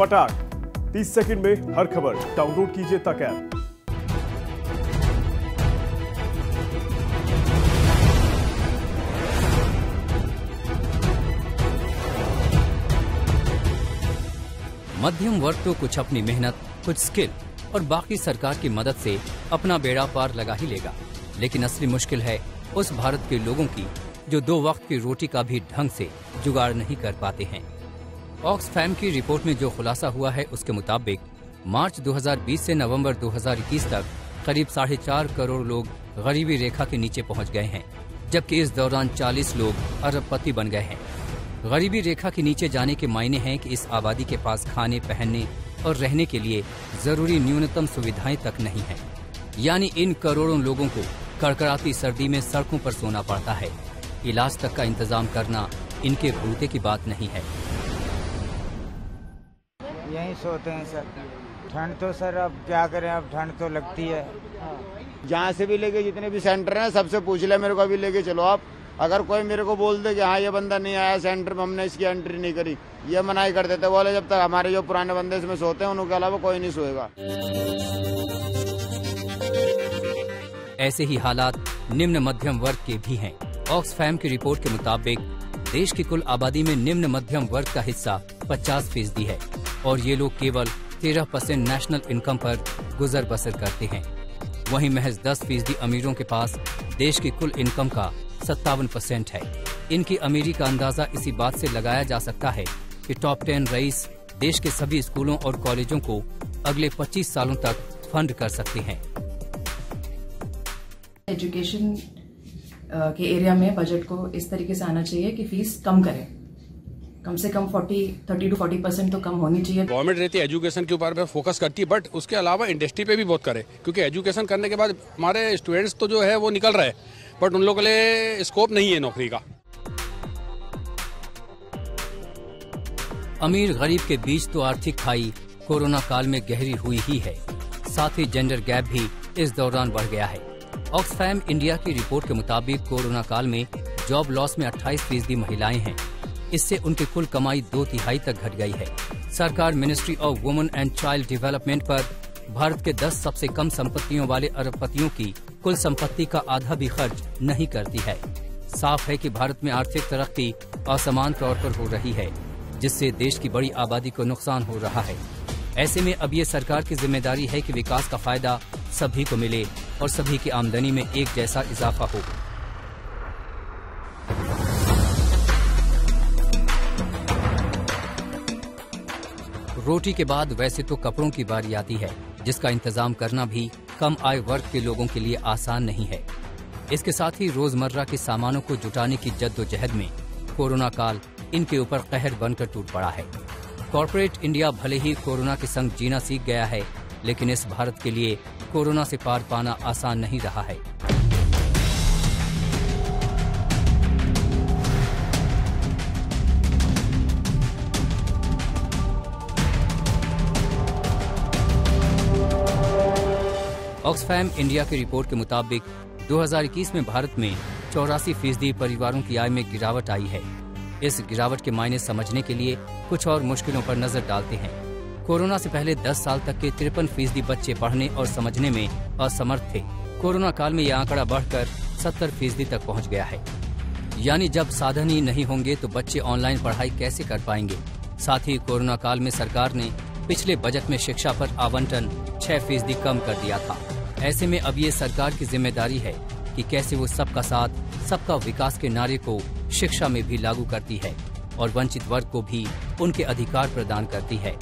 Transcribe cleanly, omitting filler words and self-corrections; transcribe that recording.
फटाक 30 सेकंड में हर खबर डाउनलोड कीजिए तक ऐप। मध्यम वर्ग तो कुछ अपनी मेहनत, कुछ स्किल और बाकी सरकार की मदद से अपना बेड़ा पार लगा ही लेगा, लेकिन असली मुश्किल है उस भारत के लोगों की जो 2 वक्त की रोटी का भी ढंग से जुगाड़ नहीं कर पाते हैं। ऑक्सफैम की रिपोर्ट में जो खुलासा हुआ है उसके मुताबिक मार्च 2020 से नवंबर 2021 तक करीब 4.5 करोड़ लोग गरीबी रेखा के नीचे पहुंच गए हैं, जबकि इस दौरान 40 लोग अरबपति बन गए हैं। गरीबी रेखा के नीचे जाने के मायने हैं कि इस आबादी के पास खाने, पहनने और रहने के लिए जरूरी न्यूनतम सुविधाएं तक नहीं है। यानी इन करोड़ों लोगों को कड़कड़ाती सर्दी में सड़कों पर सोना पड़ता है। इलाज तक का इंतजाम करना इनके भूते की बात नहीं है। यहीं सोते हैं सर। ठंड तो सर अब क्या करें, अब ठंड तो लगती है। जहाँ से भी लेके जितने भी सेंटर हैं सबसे पूछ ले, मेरे को अभी लेके चलो आप। अगर कोई मेरे को बोल दे कि हाँ ये बंदा नहीं आया सेंटर में, हमने इसकी एंट्री नहीं करी, ये मनाही कर देते। बोले जब तक हमारे जो पुराने बंदे इसमें सोते हैं उनके अलावा कोई नहीं सोएगा। ऐसे ही हालात निम्न मध्यम वर्ग के भी हैं। ऑक्सफैम की रिपोर्ट के मुताबिक देश की कुल आबादी में निम्न मध्यम वर्ग का हिस्सा 50% है और ये लोग केवल 13% नेशनल इनकम पर गुजर बसर करते हैं। वहीं महज 10% अमीरों के पास देश की कुल इनकम का 57% है। इनकी अमीरी का अंदाजा इसी बात से लगाया जा सकता है कि टॉप 10 रईस देश के सभी स्कूलों और कॉलेजों को अगले 25 सालों तक फंड कर सकते हैं। एजुकेशन के एरिया में बजट को इस तरीके से आना चाहिए कि फीस कम करें, कम से कम 30 to 40% तो कम होनी चाहिए। गवर्नमेंट रहती है एजुकेशन के ऊपर फोकस करती है, बट उसके अलावा इंडस्ट्री पे भी बहुत करे, क्योंकि एजुकेशन करने के बाद हमारे स्टूडेंट्स तो जो है वो निकल रहे हैं, बट उन लोगों के लिए स्कोप नहीं है नौकरी का। अमीर गरीब के बीच तो आर्थिक खाई कोरोना काल में गहरी हुई ही है, साथ ही जेंडर गैप भी इस दौरान बढ़ गया है। ऑक्सफैम इंडिया की रिपोर्ट के मुताबिक कोरोना काल में जॉब लॉस में 28% महिलाएं हैं। इससे उनकी कुल कमाई 2/3 तक घट गई है। सरकार ministry of women and child development पर भारत के 10 सबसे कम संपत्तियों वाले अरबपतियों की कुल संपत्ति का आधा भी खर्च नहीं करती है। साफ है कि भारत में आर्थिक तरक्की असमान तौर पर हो रही है, जिससे देश की बड़ी आबादी को नुकसान हो रहा है। ऐसे में अब ये सरकार की जिम्मेदारी है कि विकास का फायदा सभी को मिले और सभी की आमदनी में एक जैसा इजाफा हो। रोटी के बाद वैसे तो कपड़ों की बारी आती है, जिसका इंतजाम करना भी कम आय वर्ग के लोगों के लिए आसान नहीं है। इसके साथ ही रोजमर्रा के सामानों को जुटाने की जद्दोजहद में कोरोना काल इनके ऊपर कहर बनकर टूट पड़ा है। कॉर्पोरेट इंडिया भले ही कोरोना के संग जीना सीख गया है, लेकिन इस भारत के लिए कोरोना से पार पाना आसान नहीं रहा है। ऑक्सफैम इंडिया की रिपोर्ट के मुताबिक 2021 में भारत में 84% परिवारों की आय में गिरावट आई है। इस गिरावट के मायने समझने के लिए कुछ और मुश्किलों पर नजर डालते हैं। कोरोना से पहले 10 साल तक के 53% बच्चे पढ़ने और समझने में असमर्थ थे। कोरोना काल में यह आंकड़ा बढ़कर 70% तक पहुंच गया है। यानी जब साधन ही नहीं होंगे तो बच्चे ऑनलाइन पढ़ाई कैसे कर पाएंगे। साथ ही कोरोना काल में सरकार ने पिछले बजट में शिक्षा पर आवंटन 6% कम कर दिया था। ऐसे में अब ये सरकार की जिम्मेदारी है कि कैसे वो सबका साथ, सबका विकास के नारे को शिक्षा में भी लागू करती है और वंचित वर्ग को भी उनके अधिकार प्रदान करती है।